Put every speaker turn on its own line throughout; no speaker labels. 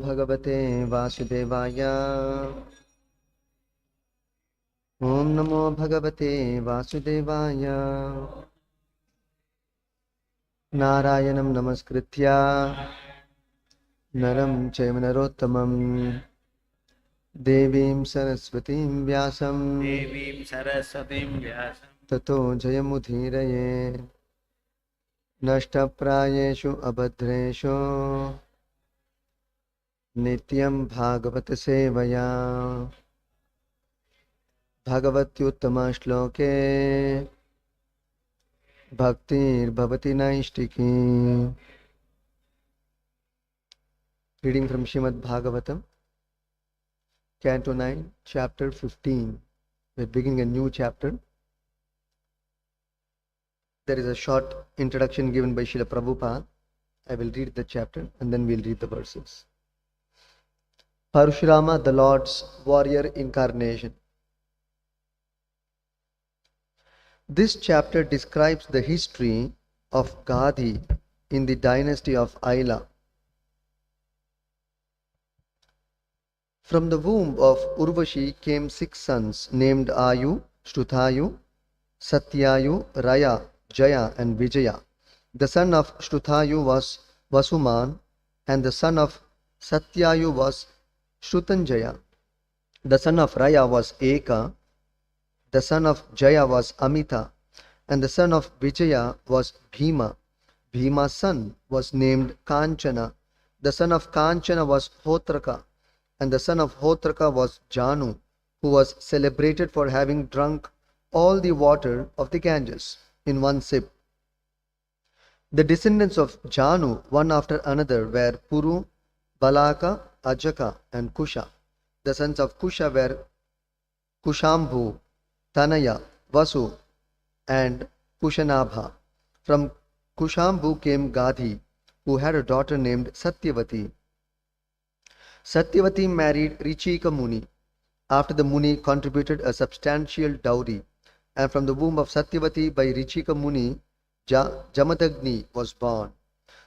भगवते वासुदेवाय। ओम नमो भगवते वासुदेवाय। नारायणं नमस्कृत्य नरं चैव नरोत्तमं देवीं सरस्वतीं व्यासं ततो जयमुदीरये। नष्टप्रायेषु अभद्रेषु नित्यं भागवत सेवया। भगवत्युत्तमश्लोके भक्तिर्भवति नैष्टिकी। Reading from Srimad Bhagavatam, Canto 9, Chapter 15. We're beginning a new chapter. There is a short introduction given by Srila Prabhupada. I will read the chapter and then we'll read the verses. Parashurama, the Lord's warrior incarnation. This chapter describes the history of Gandhi in the dynasty of Aila. From the womb of Urvashi came 6 sons named Ayu, Shrutayu, Satyayu, Raya, Jaya and Vijaya. The son of Shrutayu was Vasuman and the son of Satyayu was Shrutanjaya. The son of Raya was Eka. The son of Jaya was Amita, and the son of Vijaya was Bhima. Bhima's son was named Kanchana. The son of Kanchana was Hotraka, and the son of Hotraka was Janu, who was celebrated for having drunk all the water of the Ganges in one sip. The descendants of Janu, one after another, were Puru, Balaka, Ajaka, and Kusha. The sons of Kusha were Kushambhu, Tanaya, Vasu, and Kushanabha. From Kushambhu came Gandhi, who had a daughter named Satyavati. Satyavati married Richika Muni, after the Muni contributed a substantial dowry, and from the womb of Satyavati by Richika Muni, Jamadagni was born.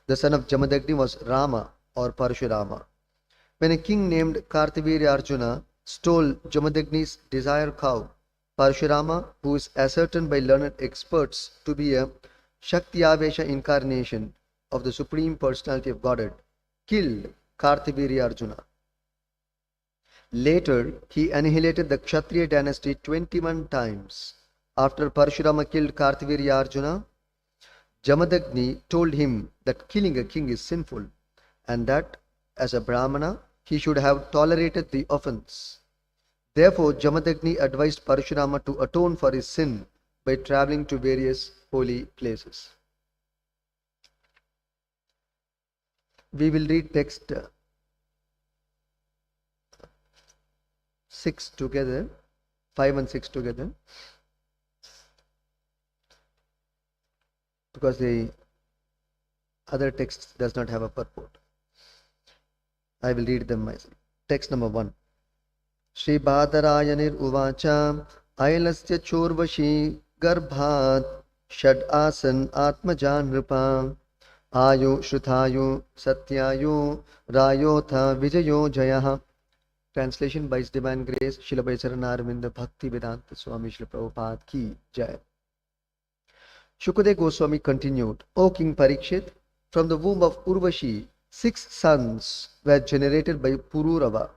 The son of Jamadagni was Rama or Parashurama. When a king named Kartavirya Arjuna stole Jamadagni's desire cow, Parashurama, who is ascertained by learned experts to be a Shakti-avesha incarnation of the Supreme Personality of Godhead, killed Kartavirya Arjuna. Later, he annihilated the Kshatriya dynasty 21 times. After Parashurama killed Kartavirya Arjuna, Jamadagni told him that killing a king is sinful and that, as a Brahmana, he should have tolerated the offense. Therefore, Jamadagni advised Parashurama to atone for his sin by traveling to various holy places. We will read text 6 together, 5 and 6 together, because the other text does not have a purport. I will read them myself. Text number 1. Shri Badarayanir Uvacha Ailasya Chorvashi Garbhat Shad Asan Atmajan Nripa Ayu Shrutayu Satyayu Rayotha Vijayo Jayaha. Translation by His Divine Grace Srila Bhajaranaravinda Bhakti Vedanta Swami Srila Prabhupada Ki Jai. Shukadeva Goswami continued, O King Parikshit, from the womb of Urvashi, 6 sons were generated by Pururava.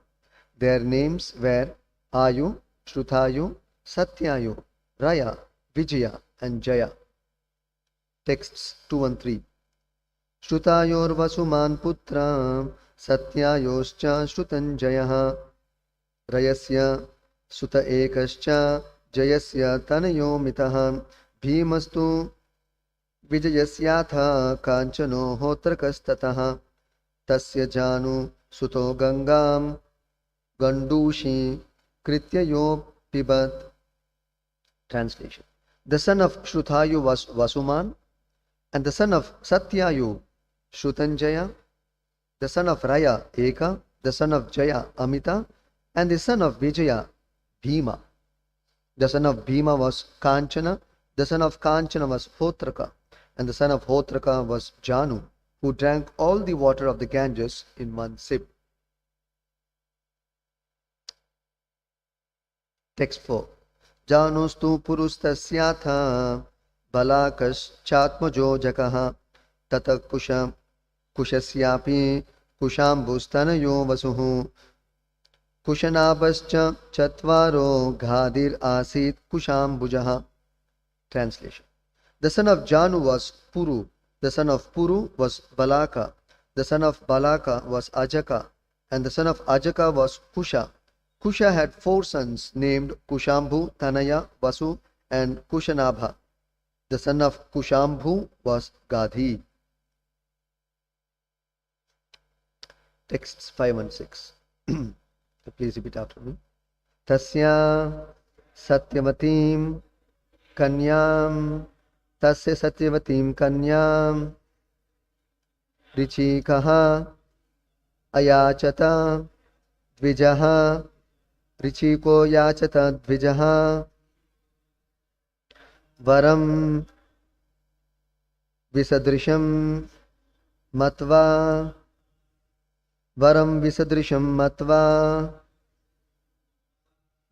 Their names were Ayu, Shrutayu, Satyayu, Raya, Vijaya and Jaya. Texts 2 and 3. Shrutayor Vasuman Putra Satyayoscha Shrutanjayaha Rayasya Suta Ekascha Jayasya Tanayo Mitaha Bhimastu Vijayasyatha Kanchano Hotrakastataha Tasya Janu Suto Gangam Gandushi Krityayo Pibat. Translation. The son of Shrutayu was Vasuman, and the son of Satyayu Shrutanjaya, the son of Raya Eka, the son of Jaya Amita, and the son of Vijaya Bhima. The son of Bhima was Kanchana, the son of Kanchana was Hotraka, and the son of Hotraka was Janu, who drank all the water of the Ganges in one sip. Text 4. Janostu purustasyatha balakaschatmajo jakaha tata kushasyapi kushambustanayo vasuhu kushanabascha chatvaro ghadir asit kushambujaha. Translation. The son of Janu was Puru. The son of Puru was Balaka. The son of Balaka was Ajaka. And the son of Ajaka was Kusha. Kusha had 4 sons named Kushambhu, Tanaya, Vasu and Kushanabha. The son of Kushambhu was Gadhi. Texts 5 and 6. Please repeat after me. Tasya Satyavatim Kanyam Tasya Satyavatim Kanyam Richikaha Ayachata Dvijaha Richiko Yachata Dvijaha Varam Visadrisham Matva Varam Visadrisham Matva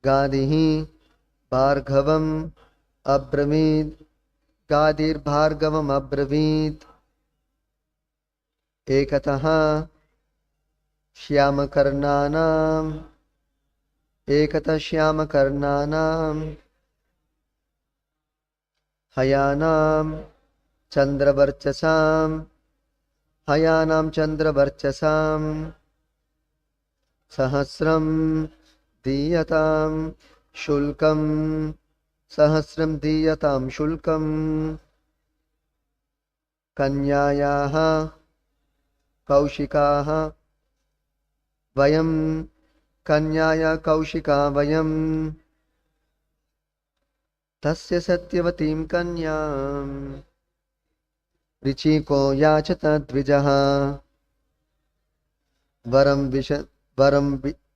Gadihi Bhargavam Abramid Gadir Bhargavam Abramid Ekataha Shyamakarnanam Ekata Shyamakarnanam Hayanam Chandravarchasam Hayanam Chandravarchasam Sahasram Diyatam Shulkam Sahasram Diyatam Shulkam Kanyayaha Kaushikaha Vayam Kanyaya Kaushika Vayam Tasya Satyavatim Kanyam Richiko Yachata Dvijaha Varam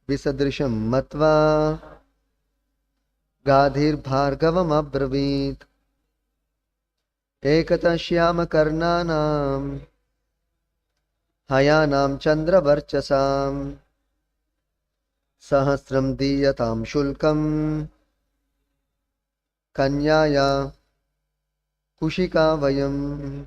Visadrisham Matva Gadhir Bhargavam Abravit Ekata Shyama Karnanam Hayanam Chandra Varchasam Sahasram Diyatam Shulkam Kanyaya Kushika Vayam.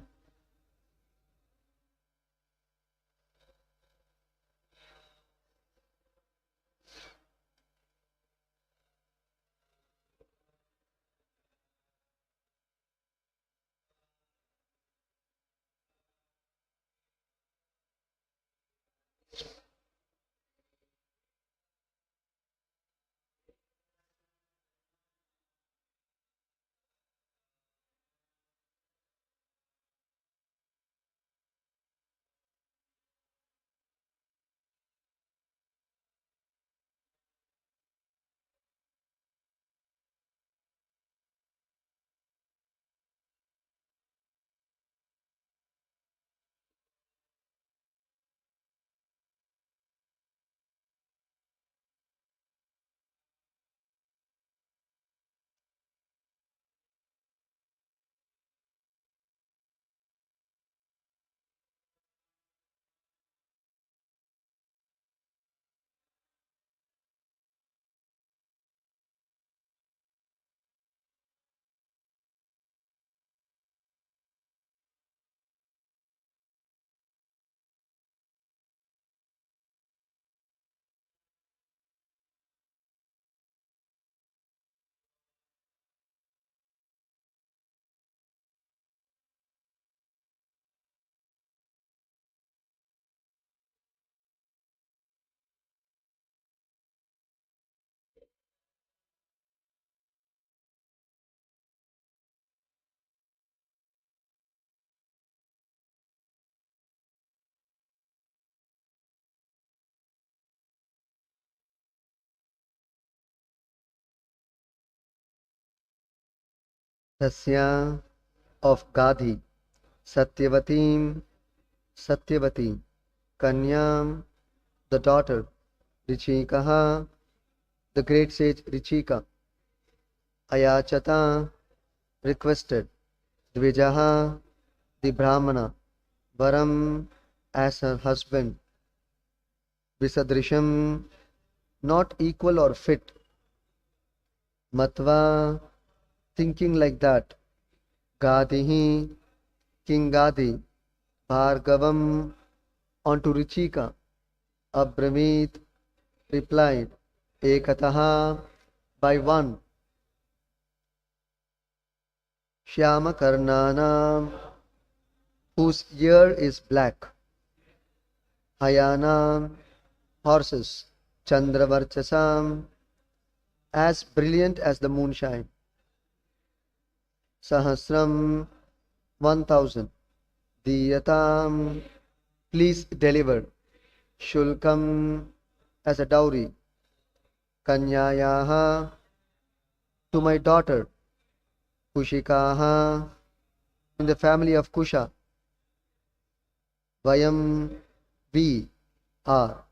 Tasya of Gadhi Satyavatim Satyavati Kanyam the daughter Richikaha the great sage Richika Ayachata requested Dvijaha the Brahmana Varam as her husband Visadrisham not equal or fit Matva, thinking like that. Gadihi, King Gadi, Bhargavam, onto Richika. Abramit replied, Ekataha, by one. Shyama Karnanam, whose ear is black. Hayanam, horses. Chandravarchasam, as brilliant as the moonshine. Sahasram, 1000. Diyatam, please deliver. Shulkam, as a dowry. Kanyayaha, to my daughter. Kushikaha, in the family of Kusha. Vayam, we are.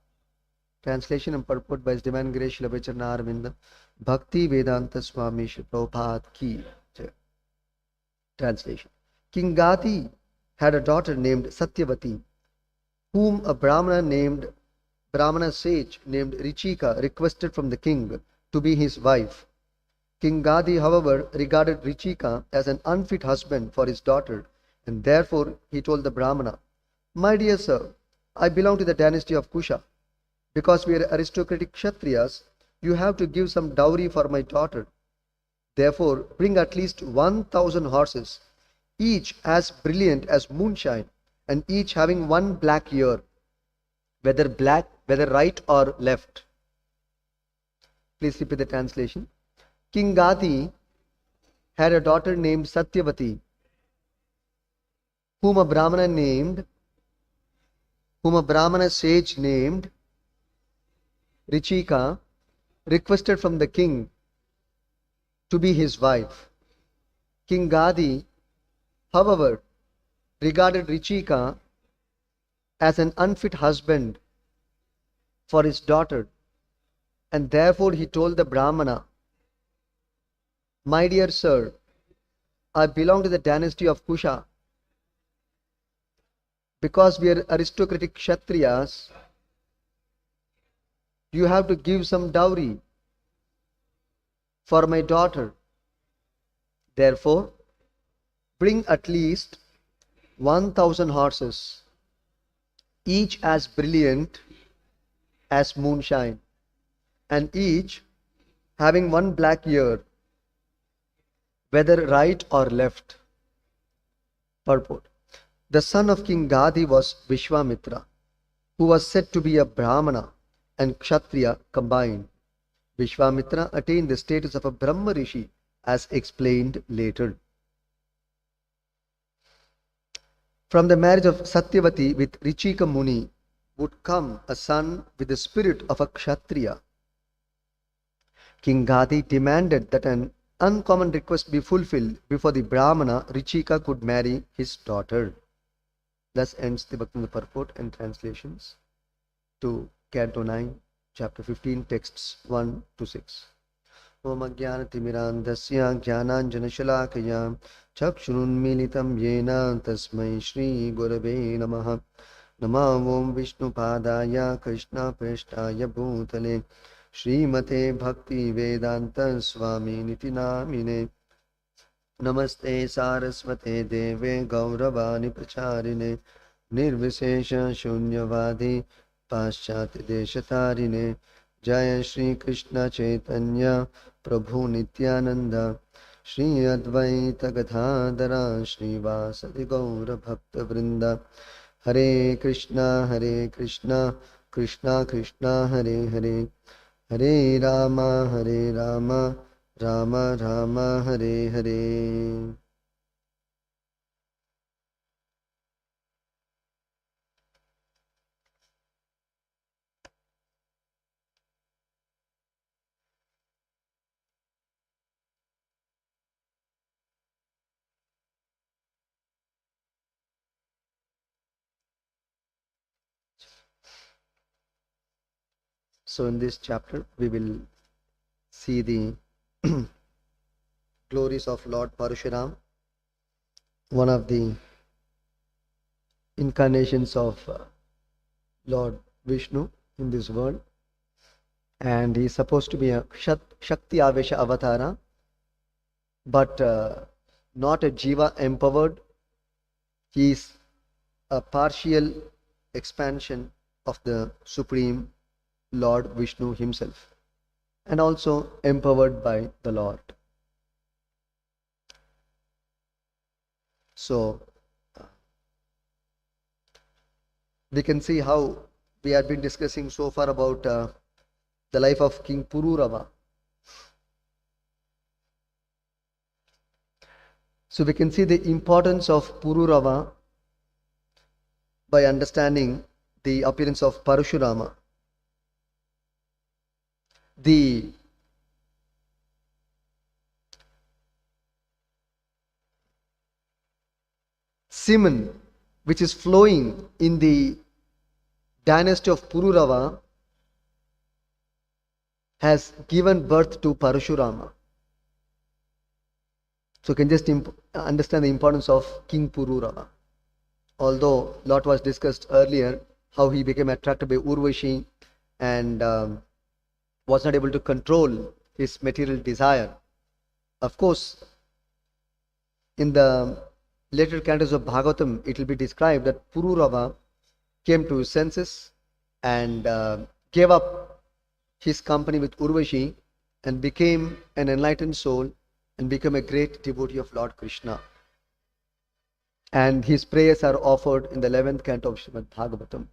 Translation and purport by His Divine Grace Srila Bhacharna Arvinda Bhakti Vedanta Swami Sri Prabhupada Ki. Translation. King Gadi had a daughter named Satyavati, whom a Brahmana sage named Richika requested from the king to be his wife. King Gadi, however, regarded Richika as an unfit husband for his daughter, and therefore he told the Brahmana, My dear sir, I belong to the dynasty of Kusha. Because we are aristocratic Kshatriyas, you have to give some dowry for my daughter. Therefore, bring at least 1000 horses, each as brilliant as moonshine, and each having one black ear, whether right or left. Please repeat the translation. King Gadi had a daughter named Satyavati, whom a Brahmana sage named Richika requested from the king to be his wife. King Gadi, however, regarded Richika as an unfit husband for his daughter, and therefore he told the Brahmana, My dear sir, I belong to the dynasty of Kusha. Because we are aristocratic Kshatriyas, you have to give some dowry for my daughter. Therefore, bring at least 1000 horses, each as brilliant as moonshine, and each having one black ear, whether right or left. Purport. The son of King Gadi was Vishwamitra, who was said to be a Brahmana and Kshatriya combined. Vishwamitra attained the status of a Brahma Rishi as explained later. From the marriage of Satyavati with Richika Muni would come a son with the spirit of a Kshatriya. King Gadi demanded that an uncommon request be fulfilled before the Brahmana Richika could marry his daughter. Thus ends the Bhakti purport and translations to Canto 9, Chapter 15, texts 1 to 6. Om Ajnanatimirandasya Jnananjanashalakaya Chakshurunmilitam Yena Tasmai Shri Gurave Namaha Namah Om Vishnupadaya Krishna Preshtaya Bhutale Srimate Bhakti Vedanta Swami Niti Namine Namaste Saraswate Deve Gauravani Pracharine Nirvishesha Shunyavadi Paschati Deshatarine Jaya Shri Krishna Chaitanya Prabhu Nityananda Shri Advaita Gadadhara Shri Vasadi Gaura Bhakta Vrinda Hare Krishna Krishna Krishna Hare Hare Hare Rama Rama Rama Hare Hare. So in this chapter we will see the glories of Lord Parashuram, one of the incarnations of Lord Vishnu in this world, and he is supposed to be a Shakti Avesha Avatara, but not a Jiva empowered. He is a partial expansion of the Supreme Lord Vishnu himself, and also empowered by the Lord. So we can see how we have been discussing so far about the life of King Pururava. So we can see the importance of Pururava by understanding the appearance of Parashurama. The semen which is flowing in the dynasty of Pururava has given birth to Parashurama. So you can just understand the importance of King Pururava. Although lot was discussed earlier, how he became attracted by Urvashi and was not able to control his material desire. Of course, in the later cantos of Bhagavatam, it will be described that Pururava came to his senses and gave up his company with Urvashi and became an enlightened soul and became a great devotee of Lord Krishna. And his prayers are offered in the 11th canto of Srimad Bhagavatam.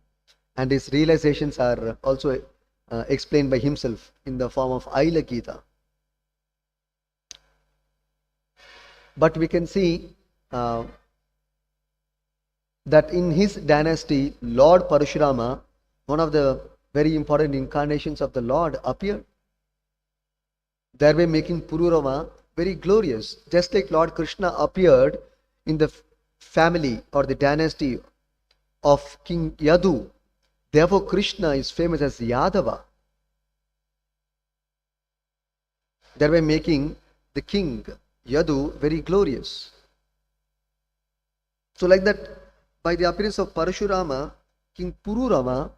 And his realizations are also explained by himself in the form of Aila Gita. But we can see that in his dynasty, Lord Parashurama, one of the very important incarnations of the Lord, appeared, thereby making Pururava very glorious. Just like Lord Krishna appeared in the family or the dynasty of King Yadu, therefore Krishna is famous as Yadava, thereby making the king Yadu very glorious. So like that, by the appearance of Parashurama, King Pururava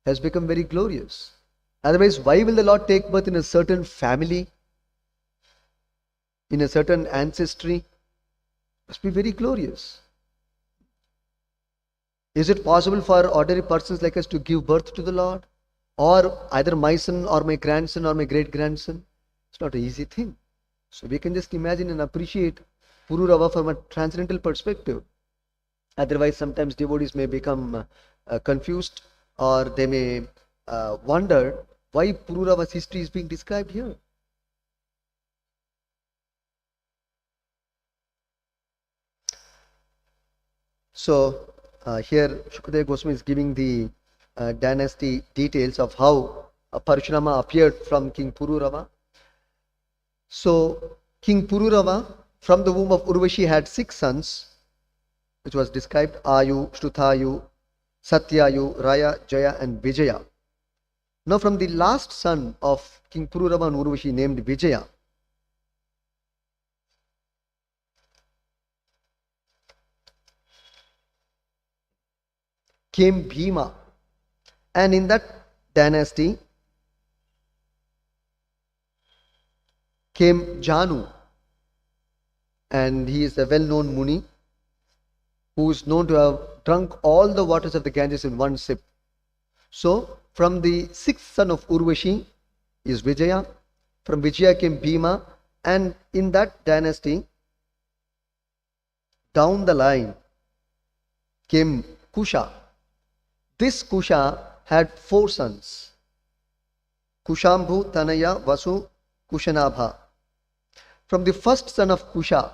has become very glorious. Otherwise, why will the Lord take birth in a certain family, in a certain ancestry? Must be very glorious. Is it possible for ordinary persons like us to give birth to the Lord? Or either my son or my grandson or my great-grandson? It's not an easy thing. So we can just imagine and appreciate Pururava from a transcendental perspective. Otherwise, sometimes devotees may become confused, or they may wonder why Pururava's history is being described here. So here Shukadeva Goswami is giving the dynasty details of how Parashurama appeared from King Pururava. So King Pururava from the womb of Urvashi had 6 sons, which was described: Ayu, Shrutayu, Satyayu, Raya, Jaya and Vijaya. Now from the last son of King Pururava and Urvashi, named Vijaya, came Bhima, and in that dynasty came Janu, and he is a well-known Muni who is known to have drunk all the waters of the Ganges in one sip. So from the 6th son of Urvashi is Vijaya. From Vijaya came Bhima, and in that dynasty down the line came Kusha. This Kusha had 4 sons: Kushambhu, Tanaya, Vasu, Kushanabha. From the first son of Kusha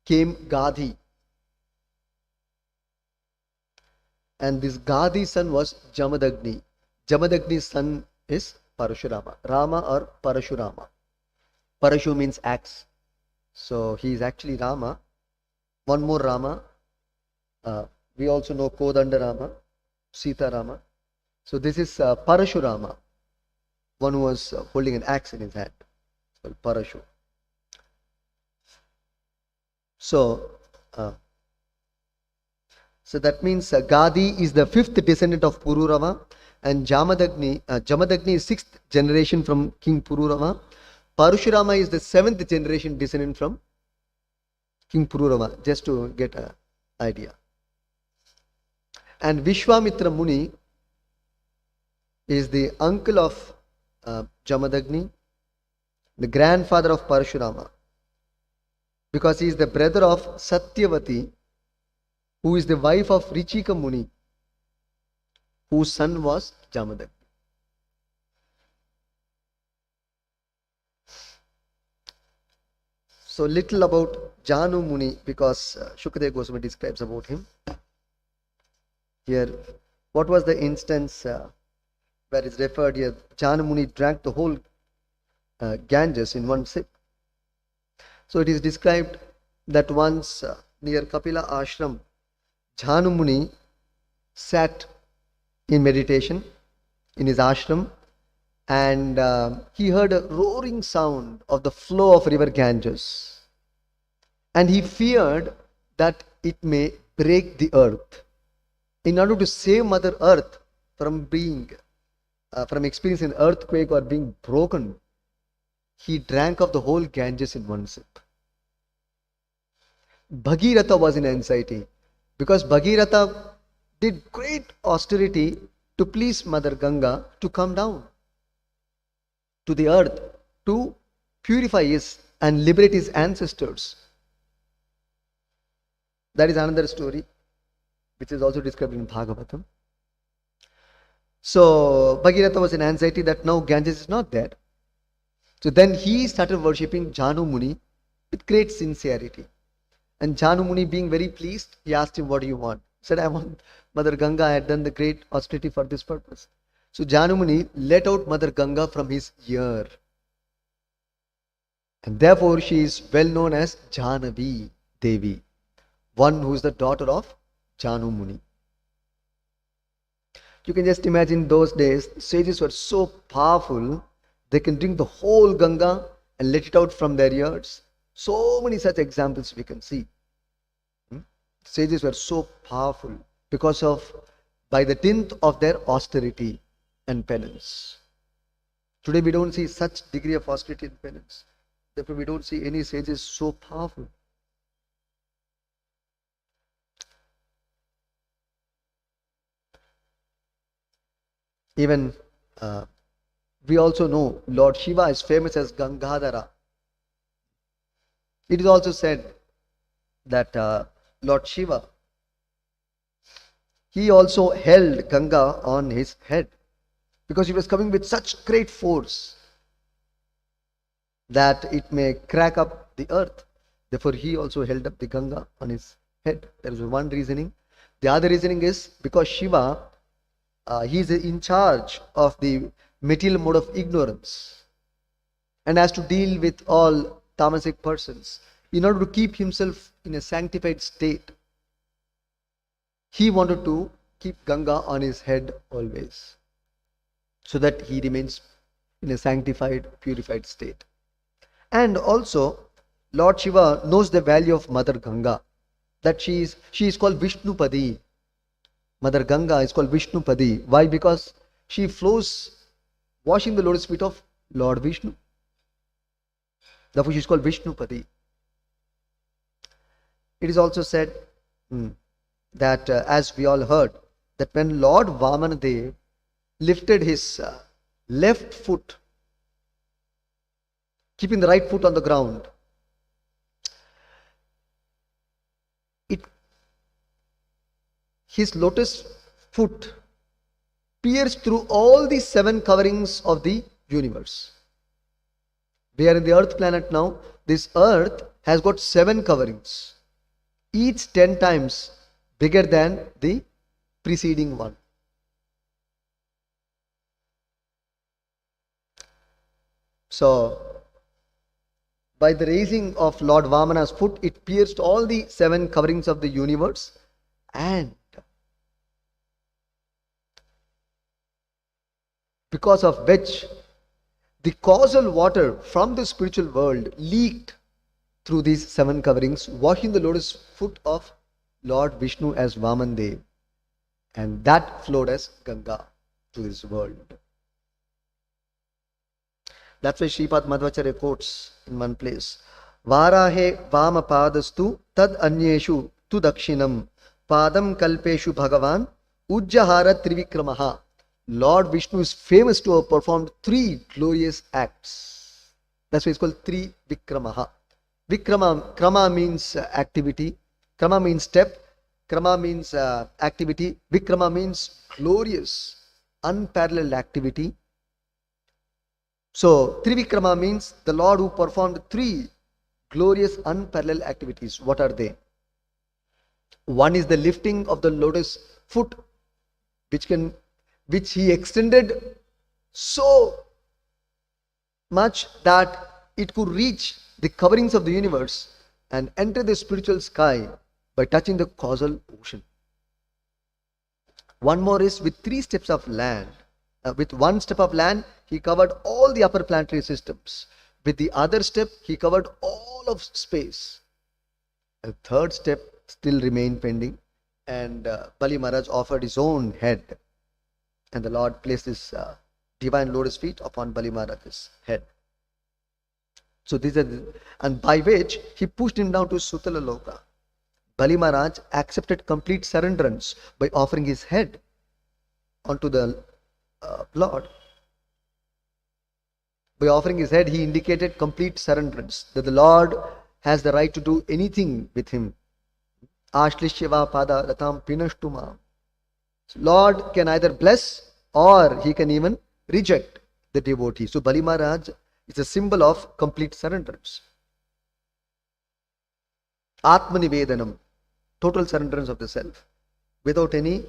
came Gadhi, and this Gadhi's son was Jamadagni. Jamadagni's son is Parashurama, Rama or Parashurama. Parashu means axe, so he is actually Rama. One more Rama, we also know Kodanda Rama, Sita Rama. So this is Parashurama, one who was holding an axe in his hand. It's called Parashu. So that means Gadi is the 5th descendant of Pururava, And Jamadagni is sixth generation from King Pururava. Parashurama is the seventh generation descendant from King Pururava, just to get an idea. And Vishwamitra Muni is the uncle of Jamadagni, the grandfather of Parashurama, because he is the brother of Satyavati, who is the wife of Richika Muni, whose son was Jamadagni. So little about Janu Muni, because Shukadeva Goswami describes about him. Here, what was the instance where it's referred here? Janu Muni drank the whole Ganges in one sip. So it is described that once near Kapila Ashram, Janu Muni sat in meditation in his ashram, and he heard a roaring sound of the flow of river Ganges, and he feared that it may break the earth. In order to save Mother Earth from experiencing an earthquake or being broken, he drank of the whole Ganges in one sip. Bhagirath was in anxiety, because Bhagirath did great austerity to please Mother Ganga to come down to the earth to purify his and liberate his ancestors. That is another story which is also described in Bhagavatam. So Bhagirath was in anxiety that now Ganges is not there. So then he started worshipping Janu Muni with great sincerity. And Janu Muni, being very pleased, he asked him, "What do you want?" He said, "I want Mother Ganga. I had done the great austerity for this purpose." So Janu Muni let out Mother Ganga from his ear. And therefore she is well known as Janavi Devi, one who is the daughter of Janu Muni. You can just imagine those days, sages were so powerful, they can drink the whole Ganga and let it out from their ears. So many such examples we can see. Sages were so powerful because of, by the dint of their austerity and penance. Today we don't see such degree of austerity and penance. Therefore we don't see any sages so powerful. Even we also know Lord Shiva is famous as Gangadhara. It is also said that Lord Shiva, he also held Ganga on his head, because he was coming with such great force that it may crack up the earth. Therefore he also held up the Ganga on his head. There is one reasoning. The other reasoning is because Shiva, he is in charge of the material mode of ignorance and has to deal with all tamasic persons. In order to keep himself in a sanctified state, he wanted to keep Ganga on his head always, so that he remains in a sanctified, purified state. And also, Lord Shiva knows the value of Mother Ganga, that she is called Vishnupadi. Mother Ganga is called Vishnupadi. Why? Because she flows washing the lotus feet of Lord Vishnu. Therefore she is called Vishnupadi. It is also said that as we all heard, that when Lord Vamanadev lifted his left foot, keeping the right foot on the ground, his lotus foot pierced through all the 7 coverings of the universe. We are in the earth planet now. This earth has got 7 coverings, each 10 times bigger than the preceding one. So, by the raising of Lord Vamana's foot, it pierced all the 7 coverings of the universe, and because of which the causal water from the spiritual world leaked through these 7 coverings, washing the lotus foot of Lord Vishnu as Vamandev, and that flowed as Ganga. to this world. That's why Sripad Madhvacharya quotes in one place, Varahe Vama Padastu Tad Anyeshu Tu Dakshinam Padam Kalpeshu Bhagavan Ujjahara Trivikramaha. Lord Vishnu is famous to have performed 3 glorious acts. That's why it's called Trivikramaha. Krama means activity. Krama means step. Krama means activity. Vikrama means glorious, unparalleled activity. So, Trivikrama means the Lord who performed 3 glorious, unparalleled activities. What are they? One is the lifting of the lotus foot, which he extended so much that it could reach the coverings of the universe and enter the spiritual sky by touching the causal ocean. One more is with 3 steps of land. With 1 step of land, he covered all the upper planetary systems. With the other step, he covered all of space. A 3rd step still remained pending, and Bali Maharaj offered his own head, and the Lord placed his divine lotus feet upon Bali Maharaj's head. So these are and by which he pushed him down to Sutala Loka. Bali Maharaj accepted complete surrenderance by offering his head onto the Lord. By offering his head, he indicated complete surrenderance, that the Lord has the right to do anything with him. Ashlishyava pada ratam pinashtuma. Lord can either bless or he can even reject the devotee. So Bali Maharaj is a symbol of complete surrenderance. Atmanivedanam, total surrenderance of the self, without any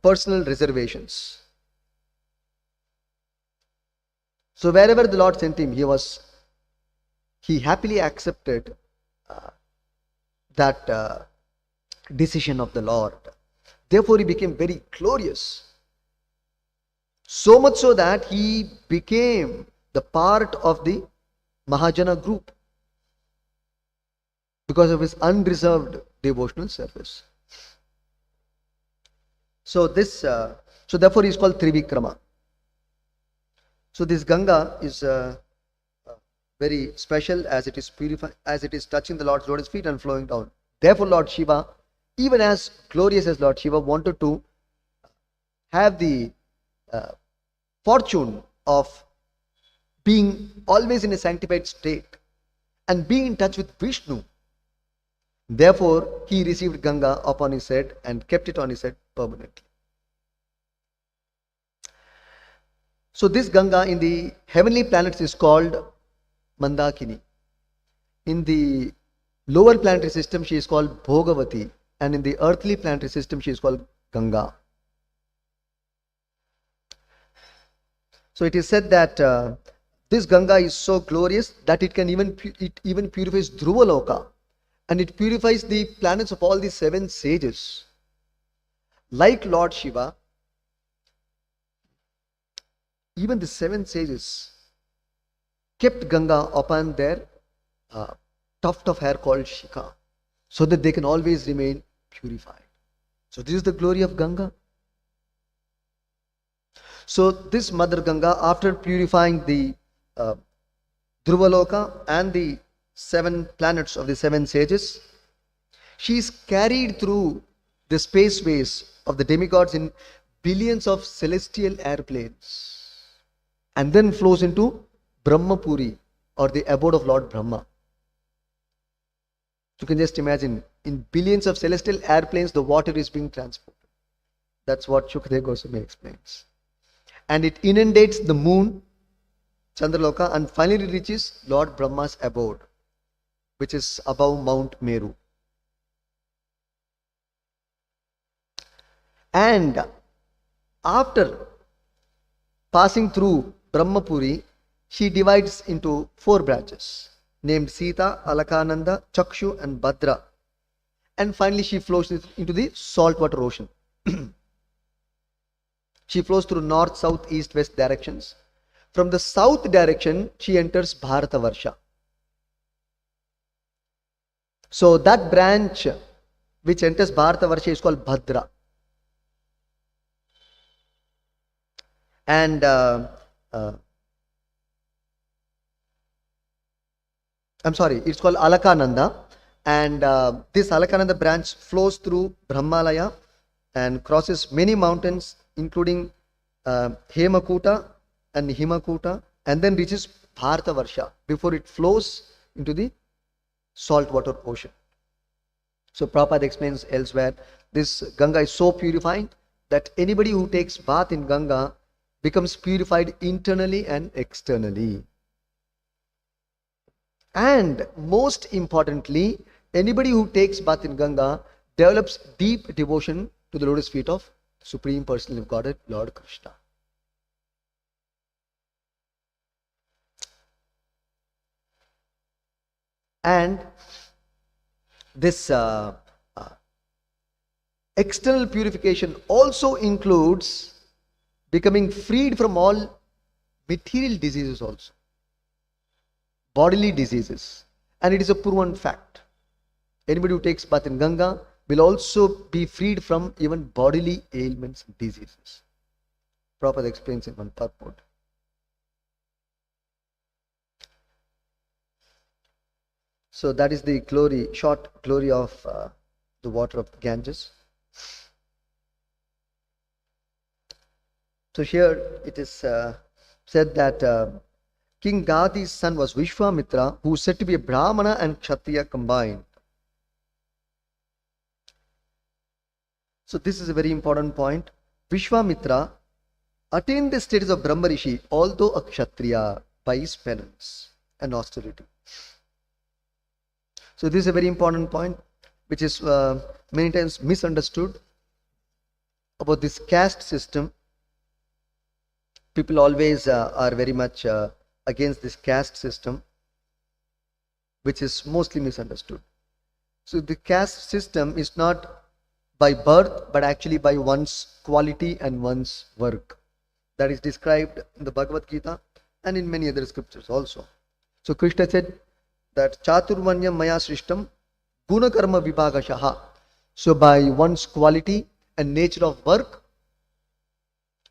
personal reservations. So wherever the Lord sent him, he happily accepted that decision of the Lord. Therefore, he became very glorious. So much so that he became the part of the Mahajana group because of his unreserved devotional service. So therefore he is called Trivikrama. So this Ganga is very special as it is purified, as it is touching the Lord's lotus feet and flowing down. Therefore Lord Shiva, even as glorious as Lord Shiva, wanted to have the fortune of being always in a sanctified state and being in touch with Vishnu. Therefore, he received Ganga upon his head and kept it on his head permanently. So this Ganga in the heavenly planets is called Mandakini. In the lower planetary system, she is called Bhogavati, and in the earthly planetary system, she is called Ganga. So it is said that this Ganga is so glorious that it even purifies Dhruvaloka, and it purifies the planets of all the 7 sages. Like Lord Shiva, even the 7 sages kept Ganga upon their tuft of hair called Shikha, so that they can always remain purified. So this is the glory of Ganga. So this Mother Ganga, after purifying the Dhruvaloka and the 7 planets of the 7 sages, she is carried through the spaceways of the demigods in billions of celestial airplanes, and then flows into Brahmapuri, or the abode of Lord Brahma. You can just imagine, in billions of celestial airplanes, the water is being transported. That's what Shukadeva Goswami explains. And it inundates the moon, Chandraloka, and finally reaches Lord Brahma's abode, which is above Mount Meru. And after passing through Brahmapuri, she divides into 4 branches, named Sita, Alakananda, Chakshu, and Bhadra. And finally she flows into the saltwater ocean. She flows through north, south, east, west directions. From the south direction, she enters Bharatavarsha. So that branch which enters Bharatavarsha is called Bhadra. And uh, I'm sorry, it's called Alakananda. And this Alakananda branch flows through Brahmalaya and crosses many mountains, including Hemakuta and Himakuta, and then reaches Bharatavarsha before it flows into the saltwater ocean. So Prabhupada explains elsewhere, this Ganga is so purifying that anybody who takes bath in Ganga becomes purified internally and externally. And most importantly, anybody who takes bath in Ganga develops deep devotion to the lotus feet of Supreme Personality of Godhead, Lord Krishna. And this external purification also includes becoming freed from all material diseases also, bodily diseases. And it is a proven fact. Anybody who takes bath in Ganga will also be freed from even bodily ailments and diseases. Prabhupada explains in one purport. So that is the glory, short glory of the water of Ganges. So here it is said that King Gadi's son was Vishwamitra, who is said to be a Brahmana and Kshatriya combined. So this is a very important point. Vishwamitra attained the status of Brahma Rishi, although a Kshatriya, by his penance and austerity. So this is a very important point, which is many times misunderstood about this caste system. People always are very much against this caste system, which is mostly misunderstood. So the caste system is not by birth, but actually by one's quality and one's work. That is described in the Bhagavad Gita and in many other scriptures also. So Krishna said that Chaturvanyam Maya Srishtam Guna Karma Vibhagashaha. So by one's quality and nature of work,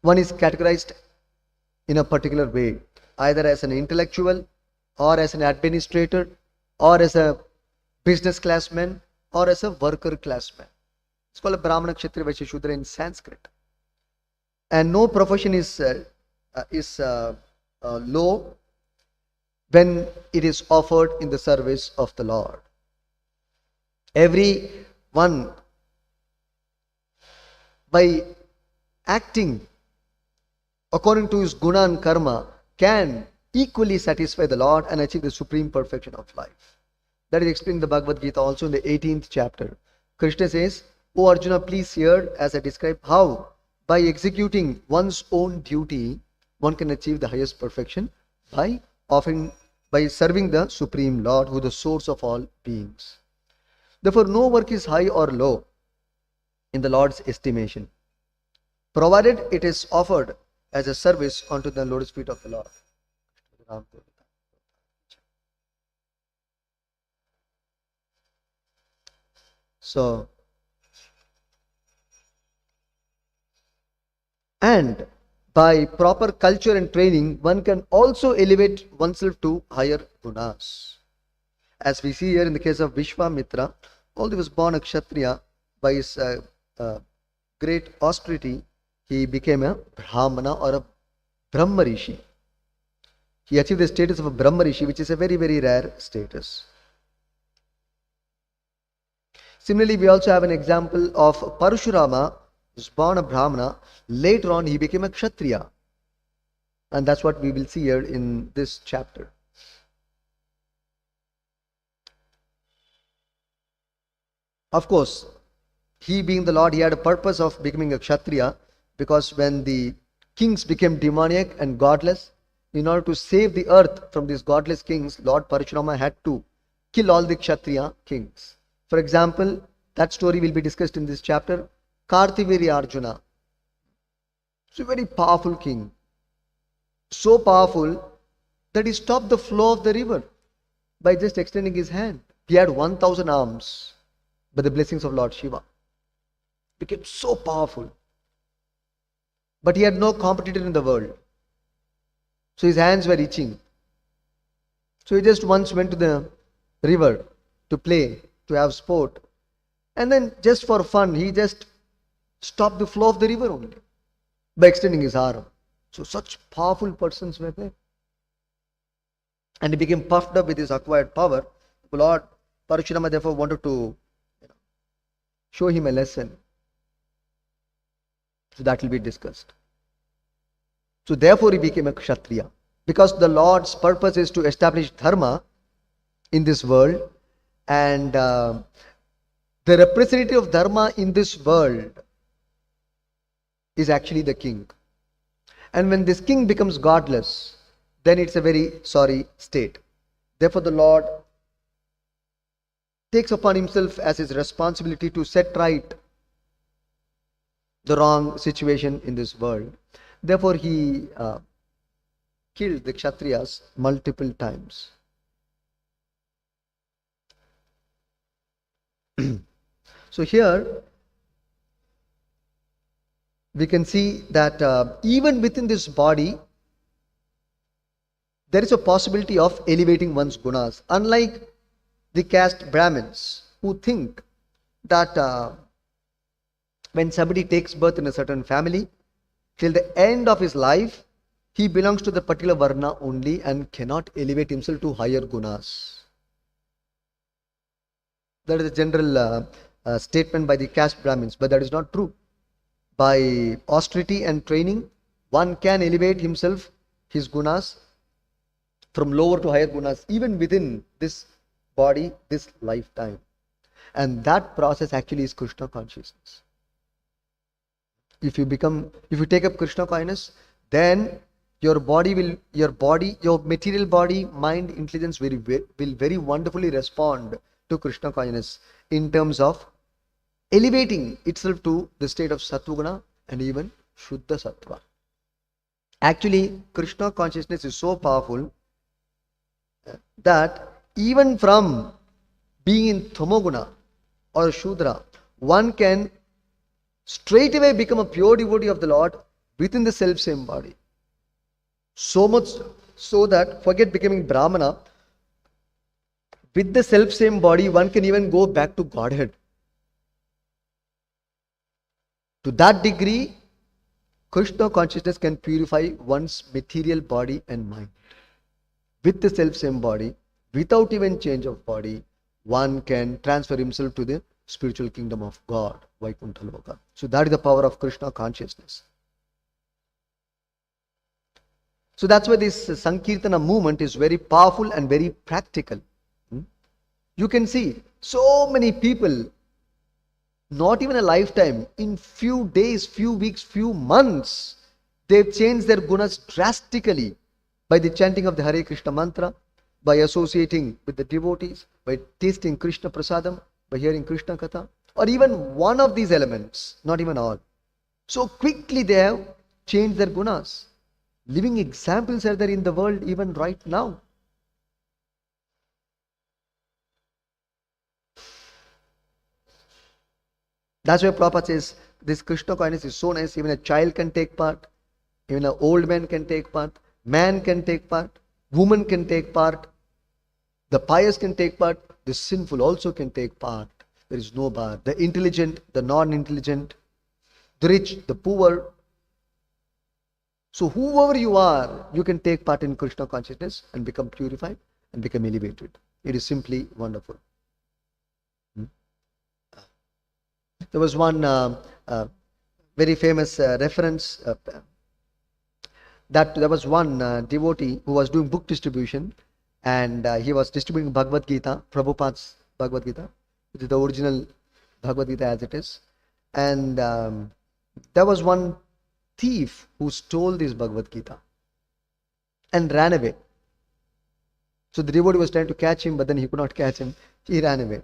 one is categorized in a particular way, either as an intellectual, or as an administrator, or as a business classman, or as a worker classman. It's called a Brahmana, Kshatriya, Vaishya, Shudra in Sanskrit. And no profession is low when it is offered in the service of the Lord. Every one, by acting according to his guna and karma, can equally satisfy the Lord and achieve the supreme perfection of life. That is explained in the Bhagavad Gita also in the 18th chapter. Krishna says, O Arjuna, please hear as I describe how by executing one's own duty, one can achieve the highest perfection by serving the Supreme Lord, who is the source of all beings. Therefore, no work is high or low in the Lord's estimation, provided it is offered as a service unto the lotus feet of the Lord. So, and by proper culture and training, one can also elevate oneself to higher gunas. As we see here in the case of Vishwamitra, although he was born a Kshatriya, by his great austerity, he became a Brahmana or a Brahma Rishi. He achieved the status of a Brahma Rishi, which is a very, very rare status. Similarly, we also have an example of Parashurama, who was born a Brahmana. Later on, he became a Kshatriya. And that's what we will see here in this chapter. Of course, he being the Lord, he had a purpose of becoming a Kshatriya, because when the kings became demoniac and godless, in order to save the earth from these godless kings, Lord Parashurama had to kill all the Kshatriya kings. For example, that story will be discussed in this chapter. Kartiviri Arjuna. He's a very powerful king. So powerful that he stopped the flow of the river by just extending his hand. He had 1,000 arms by the blessings of Lord Shiva. Became so powerful. but he had no competitor in the world. So his hands were itching. So he just once went to the river to play, to have sport. And then just for fun, he just stopped the flow of the river only by extending his arm. So such powerful persons were there. And he became puffed up with his acquired power. Lord Parashurama therefore wanted to show him a lesson. So that will be discussed. So therefore he became a Kshatriya. Because the Lord's purpose is to establish dharma in this world. And the representative of dharma in this world is actually the king. And when this king becomes godless, then it's a very sorry state. Therefore the Lord takes upon himself as his responsibility to set right the wrong situation in this world. Therefore he killed the Kshatriyas multiple times. So here we can see that even within this body there is a possibility of elevating one's gunas. Unlike the caste Brahmins who think that when somebody takes birth in a certain family, till the end of his life he belongs to the particular varna only and cannot elevate himself to higher gunas. That is a general statement by the caste Brahmins, but that is not true. By austerity and training, one can elevate himself, his gunas, from lower to higher gunas, even within this body, this lifetime. And that process actually is Krishna consciousness. If you take up Krishna consciousness, then your material body, mind, intelligence will very wonderfully respond to Krishna consciousness in terms of elevating itself to the state of Sattva and even Shuddha Sattva. Actually, Krishna consciousness is so powerful that even from being in Tamoguna or Shudra, one can straight away become a pure devotee of the Lord within the self-same body. So much so that, forget becoming Brahmana, with the self-same body, one can even go back to Godhead. To that degree, Krishna consciousness can purify one's material body and mind. With the self-same body, without even change of body, one can transfer himself to the spiritual kingdom of God, Vaikuntha Loka. So that is the power of Krishna consciousness. So that's why this Sankirtana movement is very powerful and very practical. You can see so many people, not even a lifetime, in few days, few weeks, few months, they've changed their gunas drastically by the chanting of the Hare Krishna mantra, by associating with the devotees, by tasting Krishna prasadam, by hearing Krishna katha, or even one of these elements, not even all. So quickly they have changed their gunas. Living examples are there in the world even right now. That's why Prabhupada says this Krishna consciousness is so nice. Even a child can take part, even an old man can take part, man can take part, woman can take part, the pious can take part, the sinful also can take part. There is no bar. The intelligent, the non-intelligent, the rich, the poor. So whoever you are, you can take part in Krishna consciousness and become purified and become elevated. It is simply wonderful. There was one very famous reference that there was one devotee who was doing book distribution, and he was distributing Bhagavad Gita, Prabhupada's Bhagavad Gita, which is the original Bhagavad Gita as it is. And there was one thief who stole this Bhagavad Gita and ran away. So the devotee was trying to catch him, but then he could not catch him. He ran away.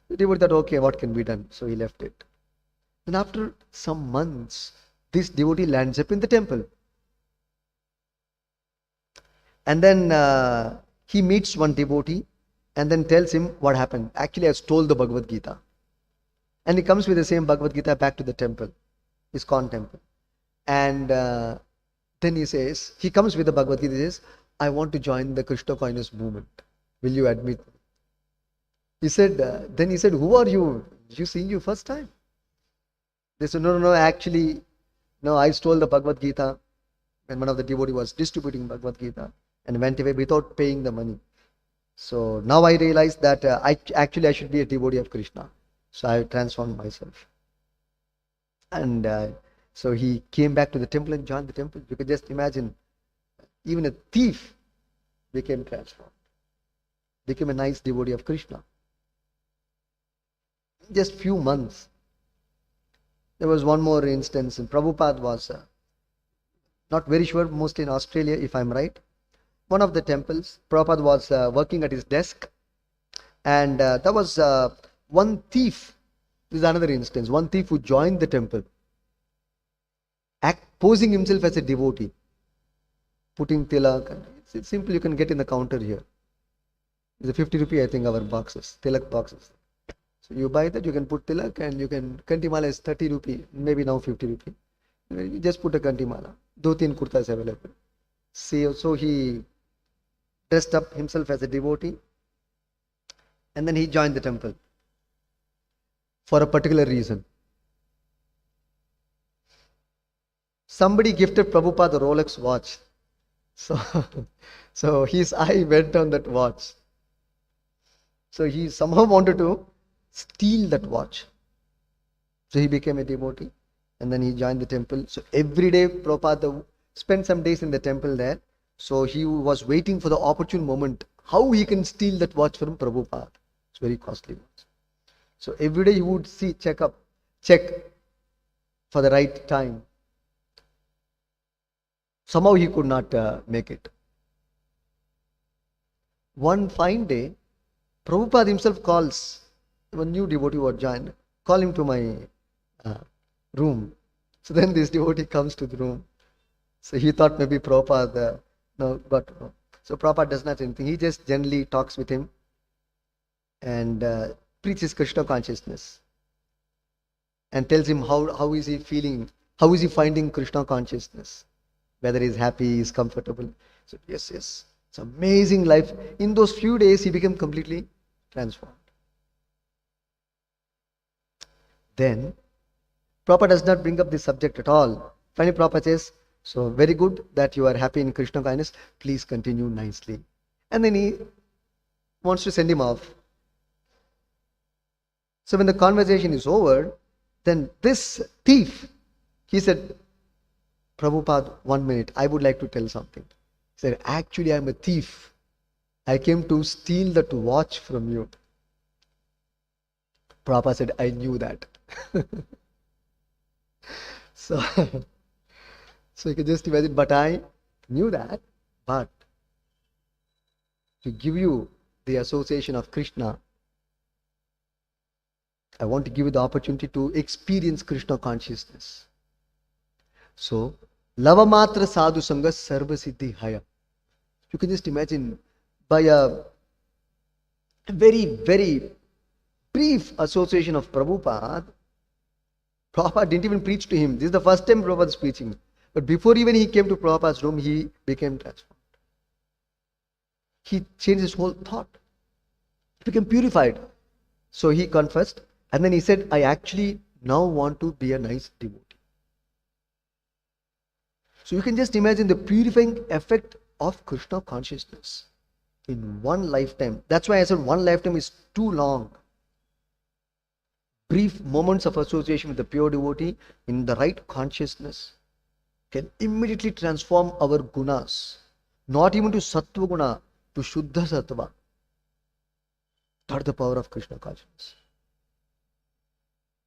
The devotee thought, okay, what can be done? So he left it. And after some months, this devotee lands up in the temple. And then he meets one devotee and then tells him what happened. Actually, I stole the Bhagavad Gita. And he comes with the same Bhagavad Gita back to the temple, ISKCON temple. And then he comes with the Bhagavad Gita, he says, I want to join the Krishna consciousness movement. Will you admit? Then he said, who are you? You seeing you first time? They said, no, actually, no, I stole the Bhagavad Gita when one of the devotee was distributing Bhagavad Gita and went away without paying the money. So now I realized that I should be a devotee of Krishna. So I transformed myself. And so he came back to the temple and joined the temple. You can just imagine, even a thief became transformed, became a nice devotee of Krishna. Just few months. There was one more instance, and Prabhupada was not very sure, mostly in Australia, if I'm right. One of the temples, Prabhupada was working at his desk, and there was one thief. This is another instance. One thief who joined the temple, posing himself as a devotee, putting tilak. It's simple, you can get in the counter here. It's a 50 rupee, I think, our boxes, tilak boxes. So you buy that, you can put tilak, and you can, Kantimala is 30 rupee, maybe now 50 rupee. You just put a Kantimala. 2-3 kurtas available. See, so he dressed up himself as a devotee, and then he joined the temple for a particular reason. Somebody gifted Prabhupada a Rolex watch. So his eye went on that watch. So he somehow wanted to steal that watch. So he became a devotee, and then he joined the temple. So every day Prabhupada spent some days in the temple there. So he was waiting for the opportune moment, how he can steal that watch from Prabhupada. It's very costly watch. So every day he would check for the right time. Somehow he could not make it. One fine day, Prabhupada himself calls a new devotee who had joined, call him to my room. So then this devotee comes to the room. So he thought maybe Prabhupada, no. So Prabhupada does not anything. He just generally talks with him and preaches Krishna consciousness and tells him how is he feeling, how is he finding Krishna consciousness, whether he's happy, he's comfortable. So yes, it's amazing life. In those few days, he became completely transformed. Then, Prabhupada does not bring up this subject at all. Finally, Prabhupada says, so very good that you are happy in Krishna kindness. Please continue nicely. And then he wants to send him off. So when the conversation is over, then this thief, he said, Prabhupada, 1 minute, I would like to tell something. He said, actually I am a thief. I came to steal that watch from you. Prabhupada said, I knew that. So you can just imagine, but I knew that, but to give you the association of Krishna, I want to give you the opportunity to experience Krishna consciousness. So, Lavamatra sadhu sanga sarva siddhi haya. You can just imagine, by a very, very brief association of Prabhupada didn't even preach to him. This is the first time Prabhupada is preaching. But before even he came to Prabhupada's room, he became transformed. He changed his whole thought. He became purified. So he confessed, and then he said, I actually now want to be a nice devotee. So you can just imagine the purifying effect of Krishna consciousness in one lifetime. That's why I said one lifetime is too long. Brief moments of association with the pure devotee in the right consciousness can immediately transform our gunas, not even to sattva guna, to shuddha sattva. That's the power of Krishna consciousness.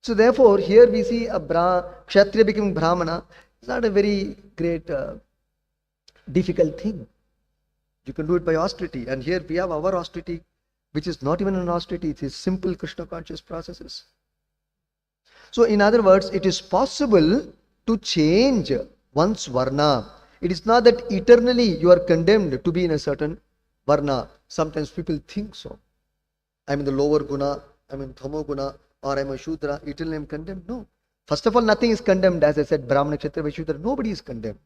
So therefore, here we see a Kshatriya becoming Brahmana. It's not a very great, difficult thing. You can do it by austerity. And here we have our austerity, which is not even an austerity, it is simple Krishna conscious processes. So in other words, it is possible to change one's varna. It is not that eternally you are condemned to be in a certain varna. Sometimes people think so. I'm in the lower guna, I'm in Tamo guna, or I'm a Shudra, eternally I'm condemned. No. First of all, nothing is condemned. As I said, Brahmana, Kshatriya, Vaishya, Shudra, nobody is condemned.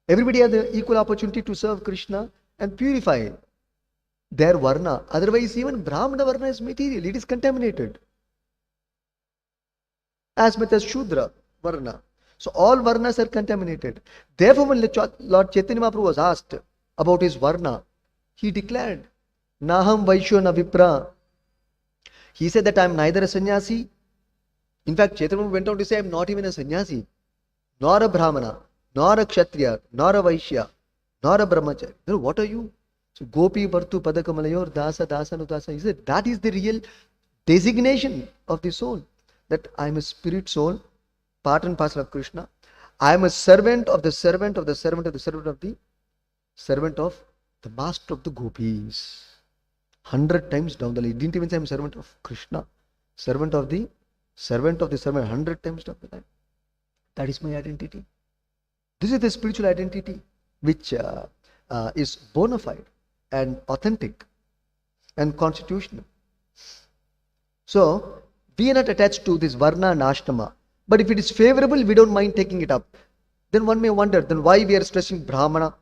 Everybody has the equal opportunity to serve Krishna and purify their varna. Otherwise, even Brahmana varna is material. It is contaminated. As much as Shudra varna. So all varnas are contaminated. Therefore, when Lord Chaitanya Mahaprabhu was asked about his varna, he declared, Naham Vaishyo na Vipra. He said that I am neither a sannyasi. In fact, Chaitanya went on to say, I am not even a sannyasi, nor a Brahmana, nor a Kshatriya, nor a Vaishya, nor a Brahmachari. Then what are you? So, Gopi Vartu Padakamalayur Dasa Dasa Nudasa. He said that is the real designation of the soul. That I am a spirit soul, part and parcel of Krishna. I am a servant of the servant of the servant of the servant of the servant of the master of the gopis. 100 times down the line. He didn't even say I am servant of Krishna. Servant of the servant 100 times down the line. That is my identity. This is the spiritual identity which is bona fide and authentic and constitutional. So, we are not attached to this varna and ashrama. But if it is favorable, we don't mind taking it up. Then one may wonder, then why we are stressing Brahmana,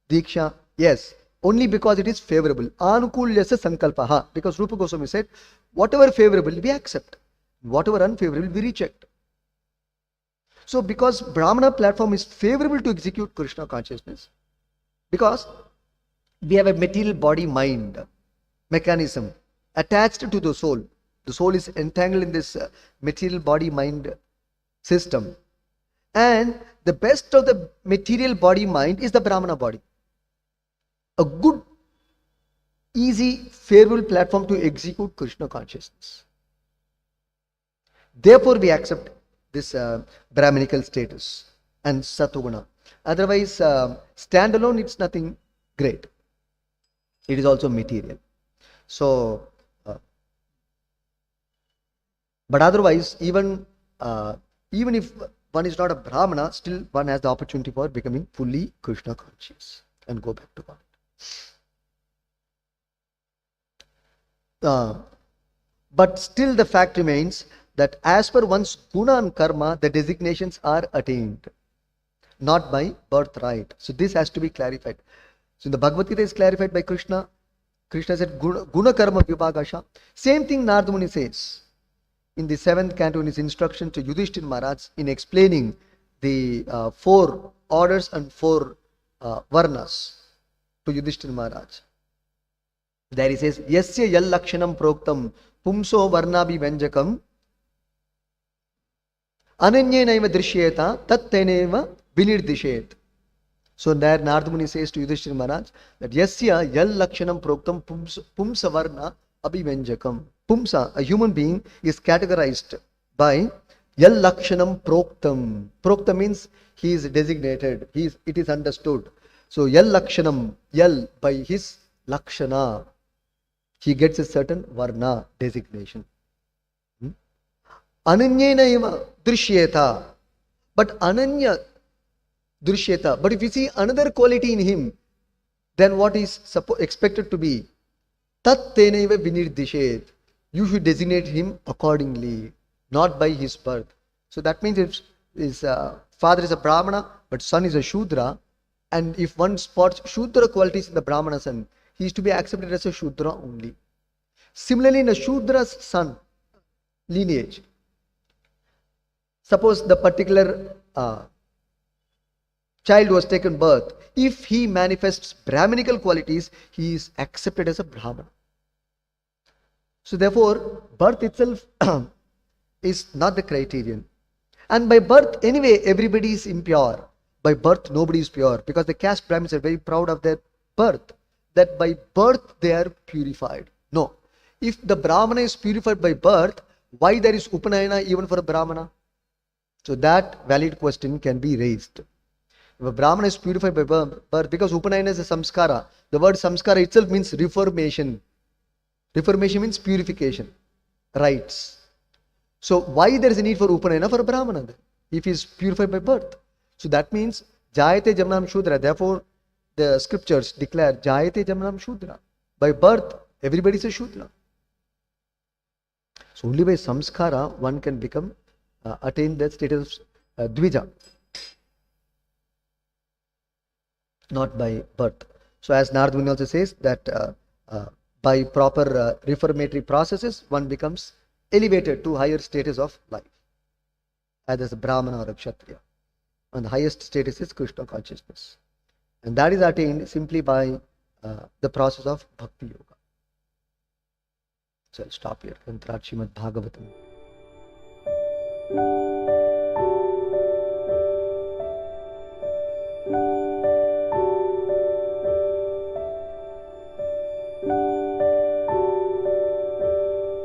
Diksha? Yes, only because it is favorable. Anukulyasa sankalpaha. Because Rupa Goswami said, whatever favorable, we accept. Whatever unfavorable, we reject. So, because Brahmana platform is favorable to execute Krishna consciousness, because we have a material body mind mechanism attached to the soul. The soul is entangled in this material body mind system. And the best of the material body mind is the Brahmana body. A good, easy, favorable platform to execute Krishna consciousness. Therefore, we accept this Brahminical status and Satoguna. Otherwise, standalone, it's nothing great. It is also material. So, but otherwise, even if one is not a Brahmana, still one has the opportunity for becoming fully Krishna conscious and go back to God. But still the fact remains that as per one's guna and karma, the designations are attained, not by birthright. So this has to be clarified. So in the Bhagavad Gita is clarified by Krishna. Krishna said guna karma vibhagasha. Same thing Narada Muni says in the 7th canto in his instruction to Yudhishthira Maharaj in explaining the 4 orders and 4 varnas to Yudhishthira Maharaj. There he says, Yasya yal lakshanam proktam pumso varnabhi venjakam ananyenaiva drishyeta tat teneva vinirdishet. So there Narada Muni says to Yudhishthira Maharaj that Yasya yal lakshanam proktam pumsa varna abhivenjakam. Pumsa, a human being, is categorized by yal lakshanam proktam. Proktam means he is designated, it is understood. So yal lakshanam, yal, by his lakshana, he gets a certain varna designation. Ananyena eva drishyeta. But ananya drishyeta. But if you see another quality in him, then what is expected to be? Tat teneva vinirdishet. You should designate him accordingly, not by his birth. So that means if his father is a Brahmana, but son is a Shudra, and if one spots Shudra qualities in the Brahmana son, he is to be accepted as a Shudra only. Similarly, in a Shudra's son lineage, suppose the particular child was taken birth, if he manifests Brahminical qualities, he is accepted as a Brahmana. So therefore, birth itself is not the criterion. And by birth, anyway, everybody is impure. By birth, nobody is pure, because the caste Brahmins are very proud of their birth, that by birth they are purified. No. If the Brahmana is purified by birth, why there is Upanayana even for a Brahmana? So that valid question can be raised. If a Brahmana is purified by birth, because Upanayana is a samskara. The word samskara itself means reformation. Reformation means purification, rites. So why there is a need for Upanayana for a Brahmana then, if he is purified by birth? So that means Jayate Jamanam Shudra. Therefore, the scriptures declare Jayate Jamanam Shudra. By birth, everybody is a Shudra. So only by samskara one can become attain the status of Dvija, not by birth. So as Narad Muni also says that by proper reformatory processes, one becomes elevated to higher status of life, either as a Brahmana or a Kshatriya. And the highest status is Krishna consciousness. And that is attained simply by the process of Bhakti Yoga. So I'll stop here. Srimad Bhagavatam.